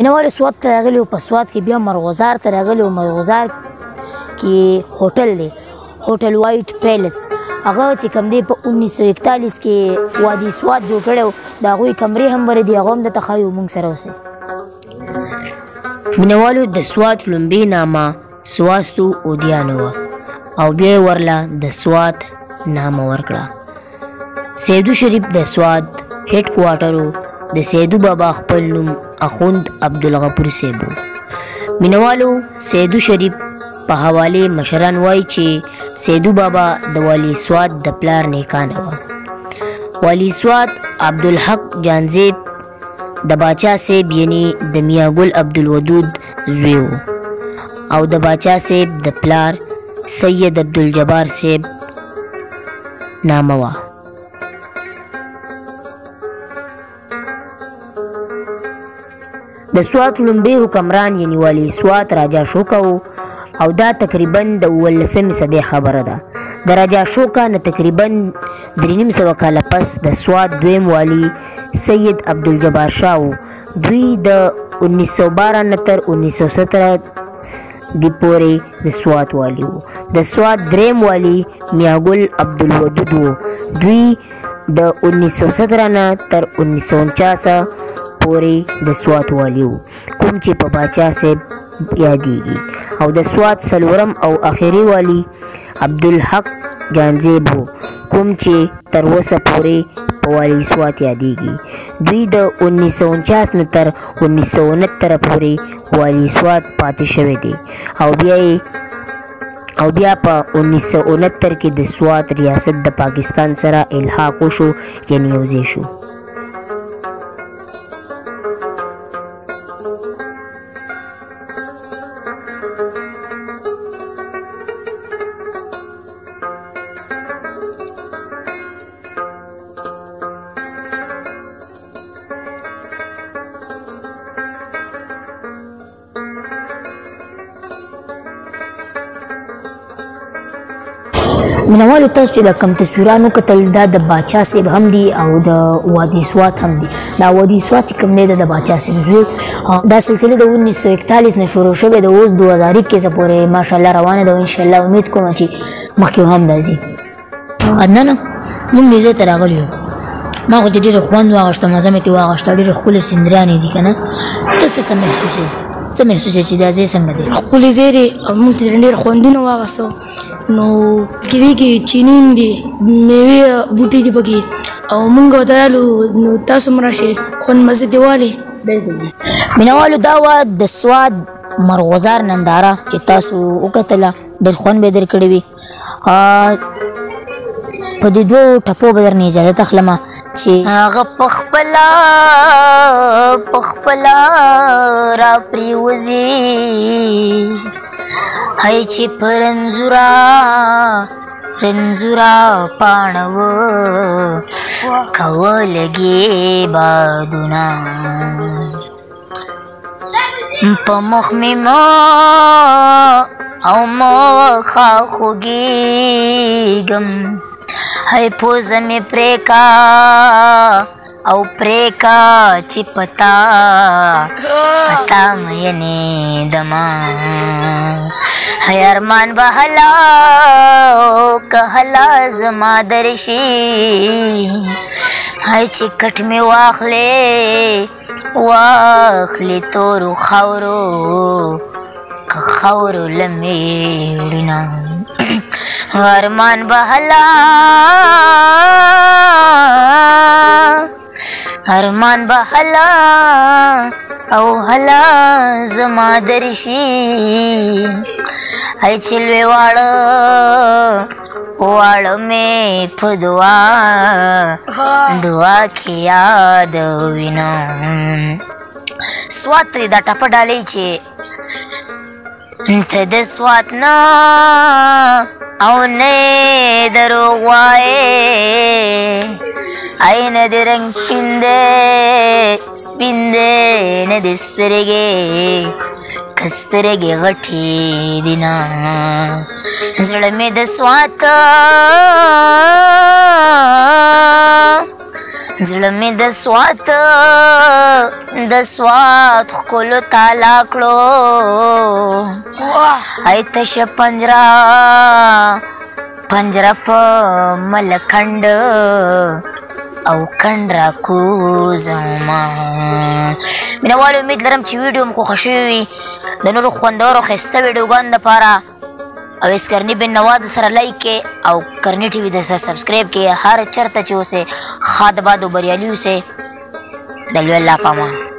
مینوالو سوات ته راغلي وو. په سوات کې بیا مرغزار ته راغلي وو. مرغزار کې هوټل دی، هوټل وایټ پیلس. هغه چې کوم دی په 1941 کې وادي سوات جوړ کړی و. د هغوی کمرې هم ورې دي، هغه هم درته ښایو موږ سره اوسئ. مینوالو د سوات لومبۍ نامه سواستو اودیانو وه او بیا یې ورله د سوات نامه ورکړه. سیدو شریف د سوات هیډ کوارټر و. د سیدو بابا خپل نوم اخوند عبدالغفور صاحب و. مینوالو سیدو شریف په حوالې مشران وایي چې سیدو بابا د والي سوات د پلار نیکانه وه. والي سوات عبدالحق جانزیب د باچا صاحب یعنی د میاں ګل عبدالودود زوی و او د باچا صاحب د پلار سید عبدالجبار صاحب نامه وه. د سوات لومبۍ حکمران یعنی والي سوات راجا شوکا و او دا تقریبا د 19مې صدۍ خبره ده. د راجا شوکا نه تقریبا 300 کاله پس د سوات دویم والي سید عبدالجبار شاه و. دوی د 1912 نه تر 1917 دی پورې د سوات والي و. د سوات دریم والي میاں ګل عبدالودود و. دوی د 1917 نه تر 1949 پورې د سوات والي و، کوم چې په باچا صاحب یادیږي. او د سوات څلورم او اخري والي عبدالحق جانزیب و، کوم چې تر اوسه پورې په والي سوات یادیږي. دوی د 1949 نه تر 1969 پورې والي سوات پاتې شوی دی او بیا په 1969 کې د سوات ریاست د پاکستان سره الحاق وشو یعنی یوځای شو. مینوالو تاسو چې د کوم تصویرانو کتل دا د باچا صاحب هم دي او د وادي سوات هم دي. دا وادي سوات چې کوم دی د باچا صاحب زوی. دا سلسله د 1941 نه شروع شوې ده، اوس 2021 پورې ماشاءالله روانه ده او انشاءالله امید کوم چې مخکې هم راځي. عدنانه موږ دې ځای ته راغلي یو. ما خو چې ډېر خوند واخیسته، مزه مې ترې واخیسته. ډېرې ښکلې سندرانې دي که نه؟ ته څه محسوسوې؟ څه محسوسوې چې دا ځای څنګه دی؟ ښکلې ځای دی او موږ ترې ډېر خوندونه واخیستو. نو کدی کې چینین دي، میوې بوټي دي پکې او موږ ورته رالو. نو تاسو هم راشئ، خوند مزه دې والئ. مینوالو دا وه د سوات مرغزار ننداره چې تاسو وکتله، ډېر خوند به یې درکړی وي. په دې دوو ټپو به درنه اجازت اخلمه چې هغه پخپله را پریوځي. هی چې په رنځوره پاڼه و کوه لګې بادونه، په مخ مې او مخه خوږېږم. هی پوزه مې پرېکا چې پتا مینېدمه. هی ارمان به هلا که هلا زما درشي. هی چې کټ مې واخلې تورو خاورو که خاورو لمې وړینه. ارمان به هلا او هلا زما درشي. هی چې لوی واړه مې په دعا کې یاد وینم. سوات ته دا ټپه ډالۍ چې ته د سوات نه او نه دروغ وایې. ای نه دې رنګ سپین دی نه دې سترګې که سترګې غټې دي نه. زړه مې د سوات زړه مې د سوات ښکلو تالا کړو ای تشه پنجره په ملکنډ او کنډ را کوزما. مینهوالو امید لرم چې ویډیو مو خوښه شوې وي. د نورو خوندورو ښایسته ویډیوګانو دپاره اویس قرني بن نواز سره لایک کې او قرني ټي وي د سره سبسکرایب کې. هر چرته چې اوسئ ښاد باد او بریالي اوسئ. د لوی الله په امان.